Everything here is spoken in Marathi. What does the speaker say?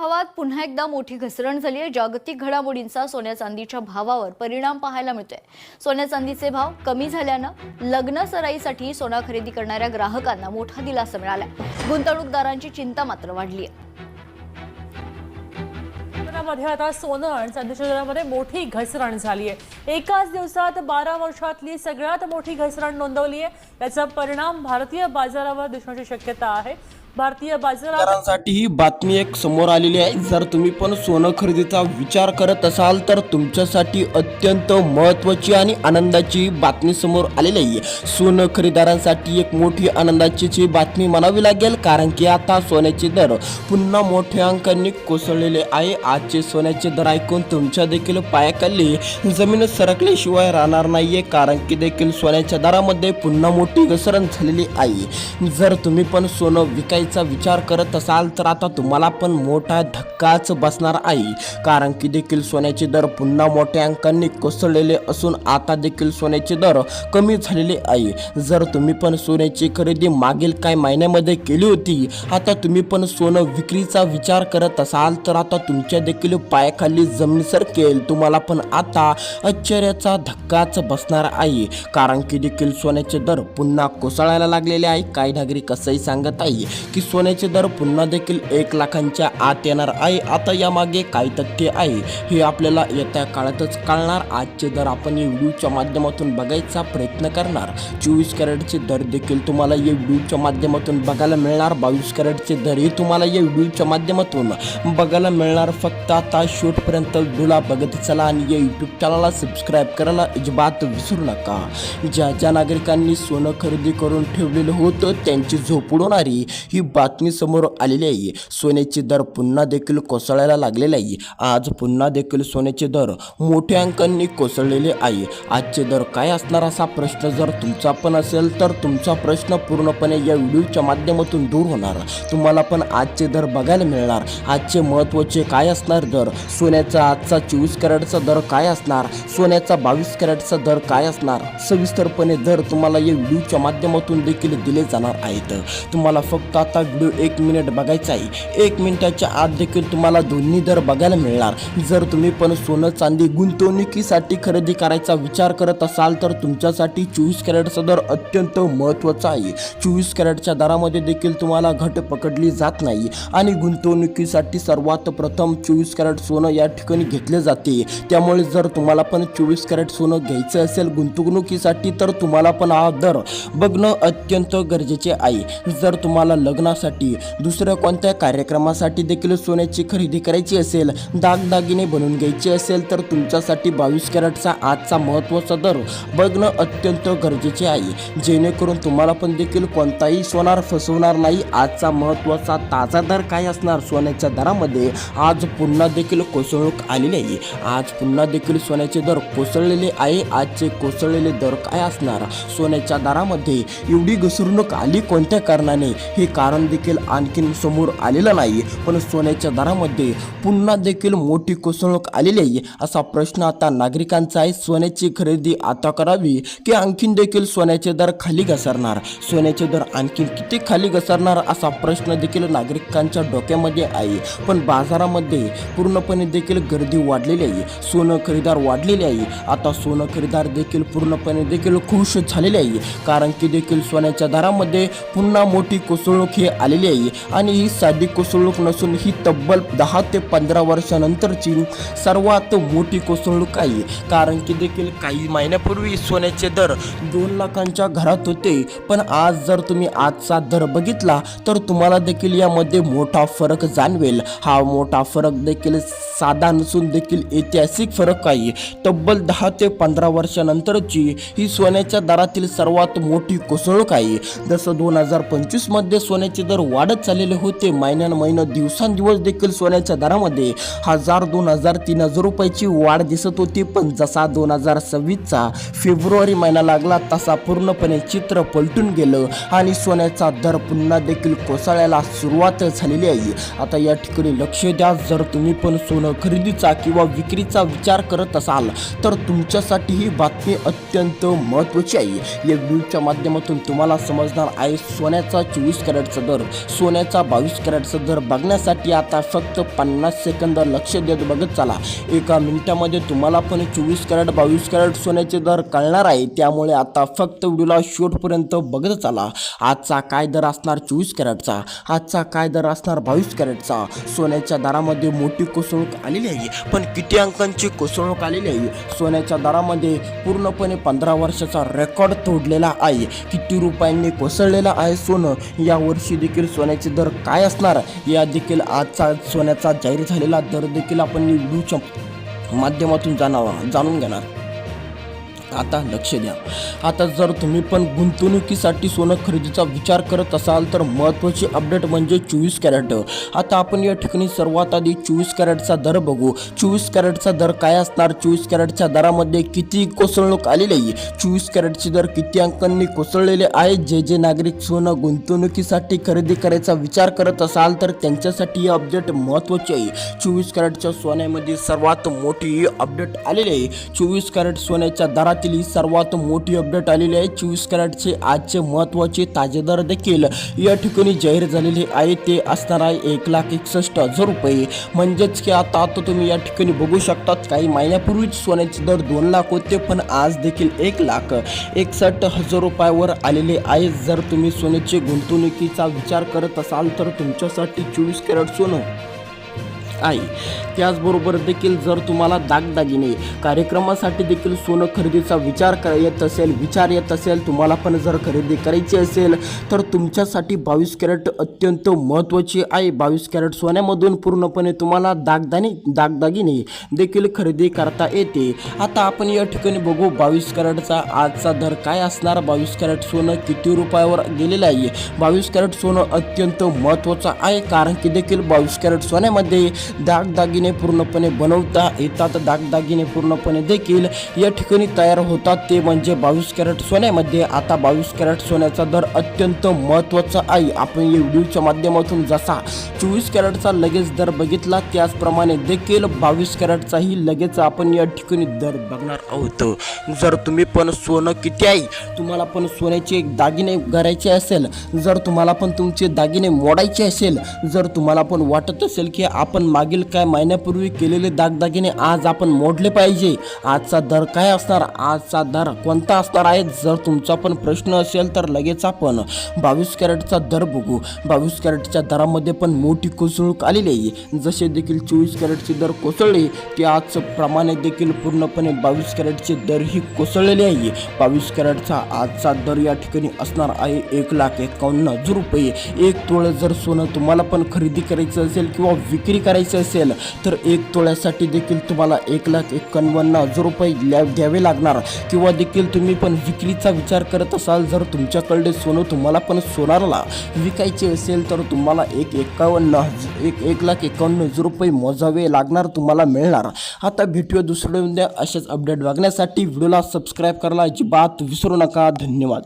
भावात पुन्हा एकदा मोठी घसरण झाली आहे। जागतिक घडामोडींचा सोन्या चांदीच्या भावावर परिणाम पाहायला मिळतोय। सोन्या चांदीचे भाव कमी झाल्यानं लग्न सराईसाठी सोना खरेदी करणाऱ्या ग्राहकांना मोठा दिलासा मिळालाय। गुंतवणूकदारांची चिंता मात्र वाढली आहे। मध्ये आता सोनं आणि चांदीच्या दरामध्ये मोठी घसरण झाली आहे। एकाच दिवसात 12 वर्षातली सगळ्यात मोठी घसरण नोंदवली आहे। याचा परिणाम भारतीय बाजारावर दिसण्याची शक्यता आहे। भारतीय बाजारासाठी ही बातमी एक समोर आलेली आहे। जर तुम्ही पण सोनं खरेदीचा विचार करत असाल तर तुमच्यासाठी अत्यंत महत्त्वाची आणि आनंदाची बातमी समोर आलेली आहे। सोनं खरेदीदारांसाठी एक मोठी आनंदाची बातमी म्हणावी लागेल, कारण की आता सोन्याचे दर पुन्हा मोठ्या अंकांनी कोसळलेले आहे। आजचे सोन्याचे दर ऐकून तुमच्या देखील पायाखाली जमीन सरकल्याशिवाय राहणार नाहीये, कारण की देखील सोन्याच्या दरामध्ये पुन्हा मोठी घसरण झालेली आहे। जर तुम्ही पण सोनं विकायचा विचार करत असाल तर आता तुम्हाला पण मोठा धक्काच बसणार आहे, कारण की देखील सोन्याचे दर पुन्हा मोठ्या अंकांनी कोसळलेले असून आता देखील सोन्याचे दर कमी झालेले आहे। जर तुम्ही पण सोन्याची खरेदी मागील काही महिन्यामध्ये केली होती, आता तुम्ही पण सोनं विक्रीचा विचार करत असाल तर आता तुमच्या देखील पायाखाली जमीन सरकेल। तुम्हाला पण आता आश्चर्याचा धक्काच बसणार आहे, कारण की देखील सोन्याचे दर पुन्हा कोसळायला लागलेले आहे। काही नागरिक असंही सांगत आहे की सोन्याचे दर पुन्हा देखील 1 लाखांच्या आत येणार आहे। आता यामागे काय तथ्य आहे हे आपल्याला येत्या काळातच कळणार। आजचे दर आपण या व्हिडिओच्या माध्यमातून बघायचा प्रयत्न करणार। 24 कॅरेटचे दर देखील तुम्हाला या व्हिडिओच्या माध्यमातून बघायला मिळणार। 22 कॅरेटचे दरही तुम्हाला या व्हिडिओच्या माध्यमातून बघायला मिळणार। फक्त आता शेवटपर्यंत व्हिडिओला बघत चला आणि या यूट्यूब चॅनलला सबस्क्राईब करायला अजिबात विसरू नका। ज्या नागरिकांनी सोनं खरेदी करून ठेवलेलं होतं त्यांची झोप उडवणारी ही बातमी समोर आलेली आहे। सोन्याचे दर पुन्हा देखील कोसळायला लागलेले आहे। आज पुन्हा देखील सोन्याचे दर मोठ्या अंकांनी कोसळलेले आहे। आजचे दर काय असणार असा प्रश्न जर तुमचा पण असेल तर तुमचा प्रश्न पूर्णपणे या व्हिडिओच्या माध्यमातून दूर होणार। तुम्हाला पण आजचे दर बघायला मिळणार। आजचे महत्त्वाचे काय असणार दर, सोन्याचा आजचा 24 कॅरेटचा दर काय असणार, सोन्याचा 22 कॅरेटचा दर काय असणार, सविस्तरपणे दर तुम्हाला या व्हिडिओच्या माध्यमातून देखील दिले जाणार आहेत। तुम्हाला फक्त आता व्हिडिओ 1 मिनिट बघायचा आहे। 1 मिनिटाच्या आत देखील तुम्हाला दोन्ही दर बघायला मिळणार। जर तुम्ही पण सोनं चांदी गुंतवणुकीसाठी खरेदी करायचा विचार करत असाल तर तुमच्यासाठी 24 कॅरेटचा दर अत्यंत महत्त्वाचा आहे। 24 कॅरेटच्या दरामध्ये देखील तुम्हाला घट पकडली जात नाही आणि गुंतवणुकीसाठी सर्वात प्रथम 24 कॅरेट सोनं या ठिकाणी घेतले जाते। त्यामुळे जर तुम्हाला पण 24 कॅरेट सोनं घ्यायचं असेल गुंतवणुकीसाठी तर तुम्हाला पण हा दर बघणं अत्यंत गरजेचे आहे। जर तुम्हाला लग्नासाठी दुसऱ्या कोणत्या कार्यक्रमासाठी देखील सोन्याची खरेदी करायची असेल, दागदागिने बनवून घ्यायचे असेल तर तुमच्यासाठी 22 कॅरेटचा आजचा महत्त्वाचा दर बघणं अत्यंत गरजेचे आहे, जेणेकरून तुम्हाला पण देखील कोणताही सोनार फसवणार नाही। आजचा महत्त्वाचा ताजा दर काय असणार सोन्याच्या दरामध्ये, आज पुन्हा देखील कोसळूक आलेली आहे। आज पुन्हा देखील सोन्याचे दर कोसळलेले आहे। आजचे कोसळलेले दर काय असणार, सोन्याच्या दरामध्ये एवढी घसरणूक आली कोणत्या कारणाने हे कारण देखील आणखीन समोर आलेलं नाही, पण सोन्याच्या दरामध्ये पुन्हा देखील मोठी कोसळणूक आलेली आहे। असा प्रश्न आता नागरिकांचा आहे। सोन्याची खरेदी आता करावी की आणखीन देखील सोन्याचे दर खाली घसरणार, सोन्याचे दर आणखीन किती खाली घसरणार असा प्रश्न देखील नागरिकांच्या डोक्यामध्ये आहे। पण बाजारामध्ये पूर्णपणे देखील गर्दी वाढलेली आहे, सोनं खरेदीदार वाढलेले आहे। आता सोनं खरेदीदार देखील पूर्णपणे देखील खुश झालेले आहे, कारण की देखील सोन्याच्या दरामध्ये पुन्हा मोठी कोसळणूक ही आलेली आहे आणि ही साधी कोसळणूक नसून ही तब्बल 10 ते 15 वर्षानंतरची सर्वात मोठी कोसळणूक आहे। कारण की देखील काही महिन्यापूर्वी सोन्याचे दर 2 लाखांच्या घरात होते, पण आज जर तुम्ही आजचा दर बघितला तर तुम्हाला देखील यामध्ये मोठा फरक जाणवेल। हा मोठा फरक देखील साधा नसून देखील ऐतिहासिक फरक आहे। तब्बल 10 ते 15 वर्षानंतरची ही सोन्याच्या दरातील सर्वात मोठी कोसळणूक आहे। जसं 2025 मध्ये सोन्याचे दर वाढत चाललेले होते, महिन्यान दिवसांदिवस देखील सोन्याच्या दरामध्ये 1000, 2000, 3000 रुपयाची वाढ दिसत होती। पण जसा 2026चा फेब्रुवारी महिना लागला तसा पूर्णपणे चित्र पलटून गेलं आणि सोन्याचा दर पुन्हा देखील कोसळायला सुरुवात झालेली आहे। आता या ठिकाणी लक्ष द्या, जर तुम्ही पण सोनं सोनं खरेदीचा किंवा विक्रीचा विचार करत असाल तर तुमच्यासाठी ही बातमी अत्यंत महत्त्वाची आहे. या व्हिडिओच्या माध्यमातून तुम्हाला समजणार आहे सोन्याचा 24 कॅरेटचा दर, सोन्याचा 22 कॅरेटचा दर बघण्यासाठी आता फक्त 50 सेकंद लक्ष देत बघत चला. एका मिनिटामध्ये तुम्हाला पण 24 कॅरेट 22 कॅरेट सोन्याचे दर कळणार आहे. त्यामुळे आता फक्त व्हिडिओला शेवटपर्यंत बघत चला. आजचा काय दर असणार 24 कॅरेटचा, आजचा काय दर असणार 22 कॅरेटचा. सोन्याच्या दरामध्ये मोठी कोसळूक आलेली आहे. पण किती अंकांची कोसळूक आलेली आहे? सोन्याच्या दरामध्ये पूर्णपणे 15 वर्षाचा रेकॉर्ड तोडलेला आहे. किती रुपयांनी कोसळलेला आहे सोनं, यावर्षी देखील सोन्याचे दर काय असणार या देखील आजचा सोन्याचा जाहीर झालेला दर देखील आपण व्हिडिओच्या माध्यमातून जाणून घेणार. आता लक्ष द्या. आता जर तुम्ही पण गुंतवणुकीसाठी सोनं खरेदीचा विचार करत असाल तर महत्त्वाची अपडेट म्हणजे 24 कॅरेट. आता आपण या ठिकाणी सर्वात आधी 24 कॅरेटचा दर बघू. 24 कॅरेटचा दर काय असणार, 24 कॅरेटच्या दरामध्ये किती कोसळणूक आलेली आहे, 24 कॅरेटचे दर किती अंकांनी कोसळलेले आहेत. जे नागरिक सोनं गुंतवणुकीसाठी खरेदी करायचा विचार करत असाल तर त्यांच्यासाठी ही अपडेट महत्त्वाची आहे. 24 कॅरेटच्या सोन्यामध्ये सर्वात मोठी अपडेट आलेली आहे. 24 कॅरेट सोन्याच्या दरात सर्वात मोठी अपडेट आलेली आहे. 24 कॅरेटचे आजचे महत्त्वाचे ताजे दर देखील या ठिकाणी जाहीर झालेले आहे. ते असणार आहे 1,61,000 रुपये. म्हणजेच की आता तुम्ही या ठिकाणी बघू शकतात काही महिन्यापूर्वीच सोन्याचे दर 2 लाख होते, पण आज देखील 1,61,000 रुपयावर आलेले आहे. जर तुम्ही सोन्याची गुंतवणुकीचा विचार करत असाल तर तुमच्यासाठी 24 कॅरेट सोनं आहे. त्याचबरोबर देखील जर तुम्हाला दागदागिने कार्यक्रमासाठी देखील सोनं खरेदीचा विचार येत असेल तुम्हाला पण जर खरेदी करायची असेल तर तुमच्यासाठी 22 कॅरेट अत्यंत महत्त्वाची आहे. 22 कॅरेट सोन्यामधून पूर्णपणे तुम्हाला दागदागिने देखील खरेदी करता येते. आता आपण या ठिकाणी बघू 22 कॅरेटचा आजचा दर काय असणार. 22 कॅरेट सोनं किती रुपयावर गेलेलं आहे. 22 कॅरेट सोनं अत्यंत महत्त्वाचं आहे, कारण की देखील 22 कॅरेट सोन्यामध्ये दागदागिने पूर्णपणे बनवता येतात. दागदागिने पूर्णपणे देखील या ठिकाणी तयार होतात. ते म्हणजे 22 कॅरेट सोन्यामध्ये आता 22 कॅरेट सोन्याचा दर अत्यंत महत्त्वाचा आहे. आपण या व्हिडिओच्या माध्यमातून जसा 24 कॅरेटचा लगेच दर बघितला त्याचप्रमाणे देखील 22 कॅरेटचाही लगेच आपण या ठिकाणी दर बघणार आहोत. जर तुम्ही पण सोनं किती आहे, तुम्हाला पण सोन्याचे दागिने करायचे असेल, जर तुम्हाला पण तुमचे दागिने मोडायचे असेल, जर तुम्हाला पण वाटत असेल की आपण मागील काय महिन्यापूर्वी केलेले दागदागिने आज आपण मोडले पाहिजे, आजचा दर काय असणार, आजचा दर कोणता असणार आहे, जर तुमचा पण प्रश्न असेल तर लगेच आपण 22 कॅरेटचा दर बघू. 22 कॅरेटच्या दरामध्ये पण मोठी कोसळूक आलेली आहे. जसे देखील 24 कॅरेटचे दर कोसळले त्याच प्रमाणे देखील पूर्णपणे 22 कॅरेटचे दरही कोसळलेले आहे. 22 कॅरेटचा आजचा दर या ठिकाणी असणार आहे 1,51,000 रुपये. एक तोळे जर सोनं तुम्हाला पण खरेदी करायचं असेल किंवा विक्री करायचं असेल तर 1 तोळ्यासाठी देखील तुम्हाला 1,51,000 रुपये द्यावे लागणार. किंवा देखील तुम्ही पण विक्रीचा विचार करत असाल, जर तुमच्याकडे सोनं तुम्हाला पण सोनाराला विकायचे असेल तर तुम्हाला 1,51,000 रुपये मोजावे लागणार, तुम्हाला मिळणार. आता भेटूया दुसऱ्या अशाच अपडेट बघण्यासाठी व्हिडिओला सबस्क्राईब करायला अजिबात विसरू नका. धन्यवाद.